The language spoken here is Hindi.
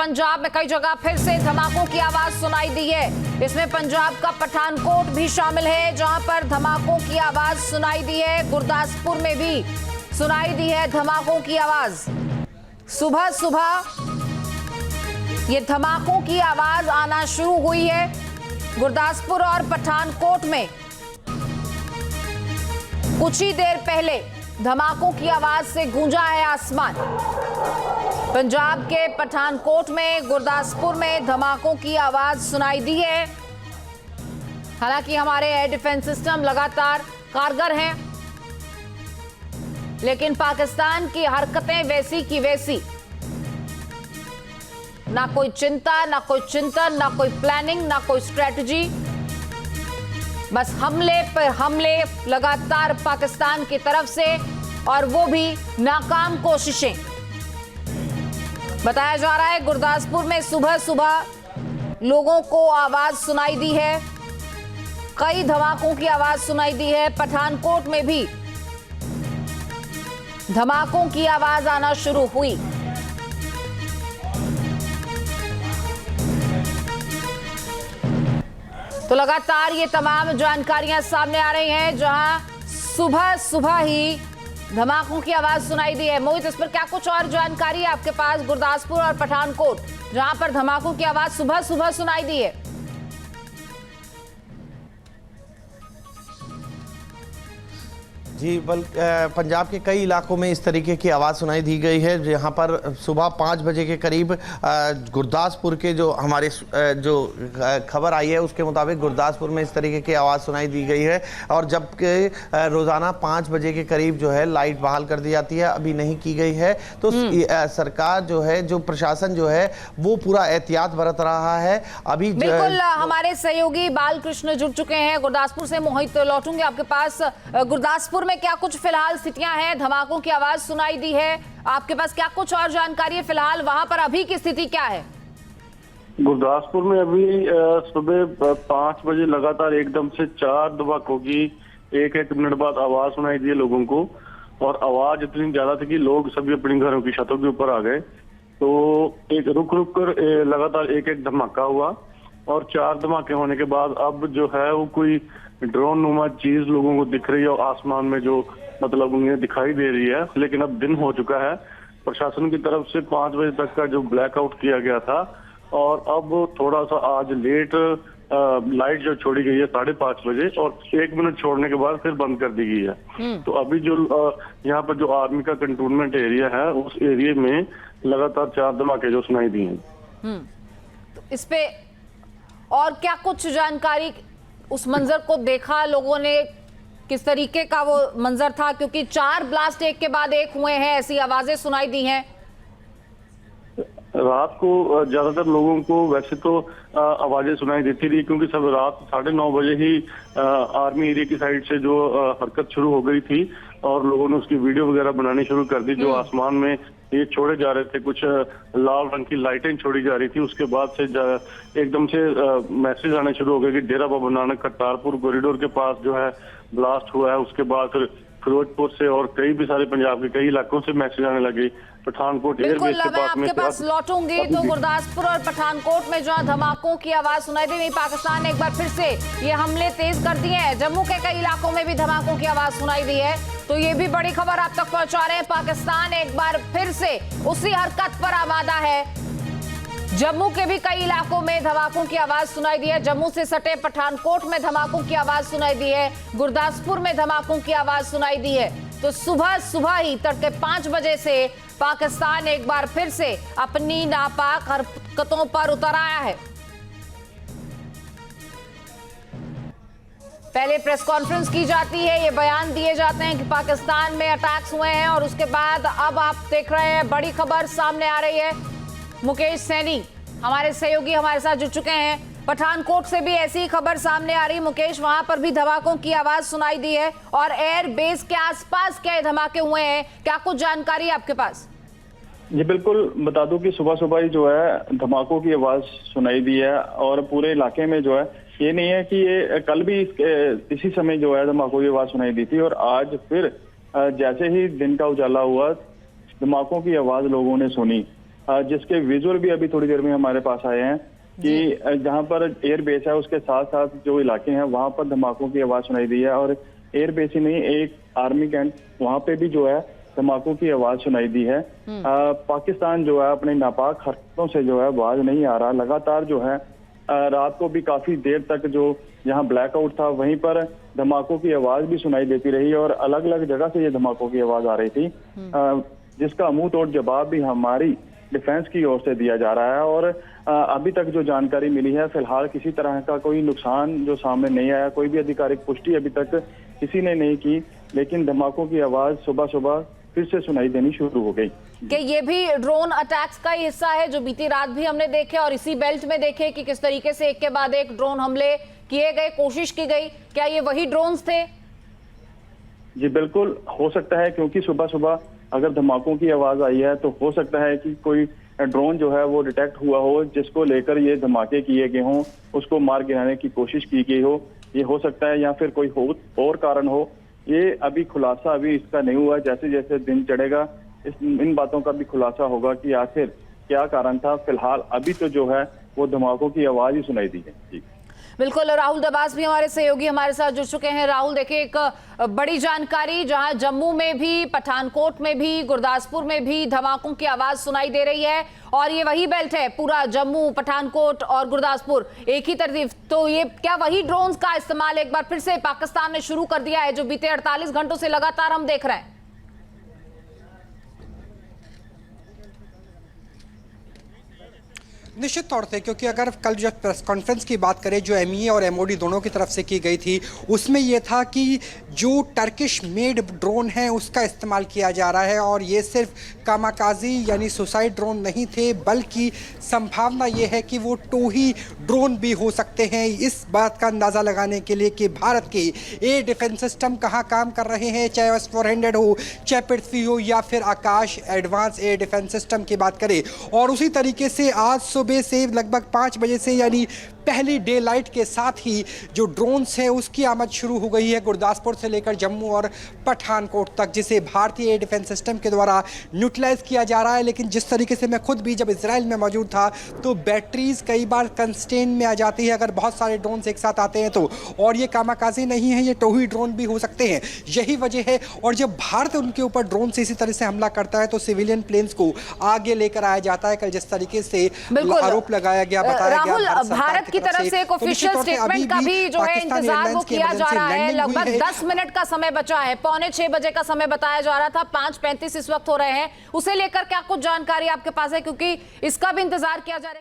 पंजाब में कई जगह फिर से धमाकों की आवाज सुनाई दी है। इसमें पंजाब का पठानकोट भी शामिल है, जहां पर धमाकों की आवाज सुनाई दी है। गुरदासपुर में भी सुनाई दी है धमाकों की आवाज। सुबह सुबह ये धमाकों की आवाज आना शुरू हुई है। गुरदासपुर और पठानकोट में कुछ ही देर पहले धमाकों की आवाज से गूंजा है आसमान। पंजाब के पठानकोट में, गुरदासपुर में धमाकों की आवाज सुनाई दी है। हालांकि हमारे एयर डिफेंस सिस्टम लगातार कारगर हैं, लेकिन पाकिस्तान की हरकतें वैसी की वैसी। ना कोई चिंता, ना कोई चिंतन, ना कोई प्लानिंग, ना कोई स्ट्रेटजी, बस हमले पर हमले लगातार पाकिस्तान की तरफ से, और वो भी नाकाम कोशिशें। बताया जा रहा है गुरदासपुर में सुबह सुबह लोगों को आवाज सुनाई दी है, कई धमाकों की आवाज सुनाई दी है। पठानकोट में भी धमाकों की आवाज आना शुरू हुई। तो लगातार ये तमाम जानकारियां सामने आ रही हैं, जहां सुबह सुबह ही धमाकों की आवाज सुनाई दी है। मोहित, इस पर क्या कुछ और जानकारी है आपके पास? गुरदासपुर और पठानकोट, जहां पर धमाकों की आवाज सुबह सुबह सुनाई दी है। जी, पंजाब के कई इलाकों में इस तरीके की आवाज़ सुनाई दी गई है। यहाँ पर सुबह 5 बजे के करीब गुरदासपुर के जो हमारे जो खबर आई है उसके मुताबिक गुरदासपुर में इस तरीके की आवाज़ सुनाई दी गई है। और जबकि रोज़ाना 5 बजे के करीब जो है लाइट बहाल कर दी जाती है, अभी नहीं की गई है। तो सरकार जो है, जो प्रशासन जो है, वो पूरा एहतियात बरत रहा है। अभी बिल्कुल हमारे सहयोगी बालकृष्ण जुड़ चुके हैं गुरदासपुर से। मोहित, लौटूंगे आपके पास। गुरदासपुर में क्या कुछ फिलहाल स्थितियां हैं? धमाकों की आवाज सुनाई दी है, आपके पास क्या कुछ और जानकारी है? फिलहाल वहां पर अभी की स्थिति क्या है? गुरदासपुर में अभी सुबह 5 बजे लगातार एकदम से 4 धमाकों की 1-1 मिनट बाद आवाज सुनाई दी है लोगों को। और आवाज इतनी ज्यादा थी कि लोग सभी अपने घरों की छतों के ऊपर आ गए। तो एक रुक रुक कर लगातार 1-1 धमाका हुआ, और 4 धमाके होने के बाद अब जो है वो कोई ड्रोन नुमा चीज लोगों को दिख रही है आसमान में, जो मतलब उन्हें दिखाई दे रही है। लेकिन अब दिन हो चुका है, प्रशासन की तरफ से 5 बजे तक का जो ब्लैकआउट किया गया था, और अब थोड़ा सा आज लेट लाइट जो छोड़ी गई है 5:30 बजे, और 1 मिनट छोड़ने के बाद फिर बंद कर दी गई है। तो अभी जो यहाँ पर जो आर्मी का कंटोनमेंट एरिया है, उस एरिया में लगातार 4 धमाके जो सुनाई दी हैं। तो इस पे और क्या कुछ जानकारी? उस मंजर को देखा लोगों ने, किस तरीके का वो मंजर था? क्योंकि 4 ब्लास्ट एक के बाद एक हुए हैं, ऐसी आवाजें सुनाई दी हैं। रात को ज्यादातर लोगों को वैसे तो आवाजें सुनाई देती रही, क्योंकि सब रात 9:30 बजे ही आर्मी एरिया की साइड से जो हरकत शुरू हो गई थी, और लोगों ने उसकी वीडियो वगैरह बनानी शुरू कर दी। जो आसमान में ये छोड़े जा रहे थे, कुछ लाल रंग की लाइटें छोड़ी जा रही थी। उसके बाद से एकदम से मैसेज आने शुरू हो गए कि डेरा बाबा नानक करतारपुर कॉरिडोर के पास जो है ब्लास्ट हुआ है। उसके बाद फिर फिरोजपुर से और कई भी सारे पंजाब के कई इलाकों से मैसेज आने लगे। पठानकोट एयरबेस के पास में आपके पास लौटूंगी। तो गुरदासपुर और पठानकोट में जहां धमाकों की आवाज सुनाई दी, पाकिस्तान ने एक बार फिर से ये हमले तेज कर दिए हैं। जम्मू के कई इलाकों में भी धमाकों की आवाज सुनाई दी है। तो ये भी बड़ी खबर आप तक पहुंचा रहे हैं। पाकिस्तान एक बार फिर से उसी हरकत पर आमादा है। जम्मू के भी कई इलाकों में धमाकों की आवाज सुनाई दी है। जम्मू से सटे पठानकोट में धमाकों की आवाज सुनाई दी है। गुरदासपुर में धमाकों की आवाज सुनाई दी है। तो सुबह सुबह ही तड़के 5 बजे से पाकिस्तान एक बार फिर से अपनी नापाक हरकतों पर उतर आया है। पहले प्रेस कॉन्फ्रेंस की जाती है, ये बयान दिए जाते हैं कि पाकिस्तान में अटैक्स हुए हैं, और उसके बाद अब आप देख रहे हैं बड़ी खबर सामने आ रही है। मुकेश सैनी हमारे सहयोगी हमारे साथ जुड़ चुके हैं। पठानकोट से भी ऐसी खबर सामने आ रही है। मुकेश, वहां पर भी धमाकों की आवाज सुनाई दी है, और एयर बेस के आसपास क्या धमाके हुए हैं? क्या कुछ जानकारी है आपके पास? जी बिल्कुल, बता दूं कि सुबह सुबह ही जो है धमाकों की आवाज सुनाई दी है, और पूरे इलाके में जो है, ये नहीं है कि ये कल भी इसी समय जो है धमाकों की आवाज सुनाई दी थी, और आज फिर जैसे ही दिन का उजाला हुआ धमाकों की आवाज लोगों ने सुनी। जिसके विजुअल भी अभी थोड़ी देर में हमारे पास आए हैं कि जहां पर एयर बेस है उसके साथ साथ जो इलाके हैं वहां पर धमाकों की आवाज सुनाई दी है। और एयर बेस ही नहीं, एक आर्मी कैंप वहां पे भी जो है धमाकों की आवाज सुनाई दी है। पाकिस्तान जो है अपने नापाक हरकतों से जो है बाज नहीं आ रहा। लगातार जो है रात को भी काफी देर तक जो यहाँ ब्लैकआउट था वहीं पर धमाकों की आवाज भी सुनाई देती रही और अलग अलग जगह से ये धमाकों की आवाज आ रही थी, जिसका मुंह तोड़ जवाब भी हमारी डिफेंस की ओर से दिया जा रहा है। और अभी तक जो जानकारी मिली है फिलहाल किसी तरह का कोई नुकसान जो सामने नहीं आया, कोई भी आधिकारिक पुष्टि अभी तक किसी ने नहीं की, लेकिन धमाकों की आवाज सुबह सुबह फिर से सुनाई देनी शुरू हो गई। कि ये भी ड्रोन अटैक्स का ही हिस्सा है जो बीती रात भी हमने देखे और इसी बेल्ट में देखे कि किस तरीके से एक के बाद एक ड्रोन हमले किए गए, कोशिश की गई, क्या ये वही ड्रोन्स थे? जी बिल्कुल हो सकता है, क्योंकि सुबह सुबह अगर धमाकों की आवाज आई है तो हो सकता है कि कोई ड्रोन जो है वो डिटेक्ट हुआ हो जिसको लेकर ये धमाके किए गए हों, उसको मार गिराने की कोशिश की गई हो, ये हो सकता है, या फिर कोई और कारण हो। ये अभी खुलासा अभी इसका नहीं हुआ। जैसे जैसे दिन चढ़ेगा इन बातों का भी खुलासा होगा कि आखिर क्या कारण था। फिलहाल अभी तो जो है वो धमाकों की आवाज ही सुनाई दी है। जी बिल्कुल, राहुल दबास भी हमारे सहयोगी हमारे साथ जुड़ चुके हैं। राहुल, देखिए एक बड़ी जानकारी, जहां जम्मू में भी, पठानकोट में भी, गुरदासपुर में भी धमाकों की आवाज सुनाई दे रही है और ये वही बेल्ट है, पूरा जम्मू, पठानकोट और गुरदासपुर एक ही तरफ। तो ये क्या वही ड्रोन्स का इस्तेमाल एक बार फिर से पाकिस्तान ने शुरू कर दिया है जो बीते 48 घंटों से लगातार हम देख रहे हैं? निश्चित तौर से, क्योंकि अगर कल जो प्रेस कॉन्फ्रेंस की बात करें जो एमईए और एमओडी दोनों की तरफ से की गई थी, उसमें यह था कि जो टर्किश मेड ड्रोन है उसका इस्तेमाल किया जा रहा है और ये सिर्फ कामाकाजी यानी सुसाइड ड्रोन नहीं थे, बल्कि संभावना ये है कि वो टोही ड्रोन भी हो सकते हैं। इस बात का अंदाज़ा लगाने के लिए कि भारत के एयर डिफेंस सिस्टम कहाँ काम कर रहे हैं, चाहे S-400 हो, चाहे पृथ्वी हो या फिर आकाश एडवांस एयर डिफेंस सिस्टम की बात करें। और उसी तरीके से आज सुबह से लगभग 5 बजे से यानी पहली डे लाइट के साथ ही जो ड्रोन्स है उसकी आमद शुरू हो गई है गुरदासपुर से लेकर जम्मू और पठानकोट तक, जिसे भारतीय एयर डिफेंस सिस्टम के द्वारा न्यूट्रलाइज किया जा रहा है। लेकिन जिस तरीके से मैं खुद भी जब इजराइल में मौजूद था तो बैटरीज कई बार कंस्टेन में आ जाती है अगर बहुत सारे ड्रोन्स एक साथ आते हैं तो, और ये कामाकाजी नहीं है, ये टोही ड्रोन भी हो सकते हैं। यही वजह है, और जब भारत उनके ऊपर ड्रोन से इसी तरह से हमला करता है तो सिविलियन प्लेन्स को आगे लेकर आया जाता है। कल जिस तरीके से आरोप लगाया गया, बताया गया भारत की तरफ से एक ऑफिशियल स्टेटमेंट का भी जो है इंतजार वो किया जा रहा है। लगभग 10 मिनट का समय बचा है, 5:45 बजे का समय बताया जा रहा था, 5:35 इस वक्त हो रहे हैं। उसे लेकर क्या कुछ जानकारी आपके पास है, क्योंकि इसका भी इंतजार किया जा रहा है?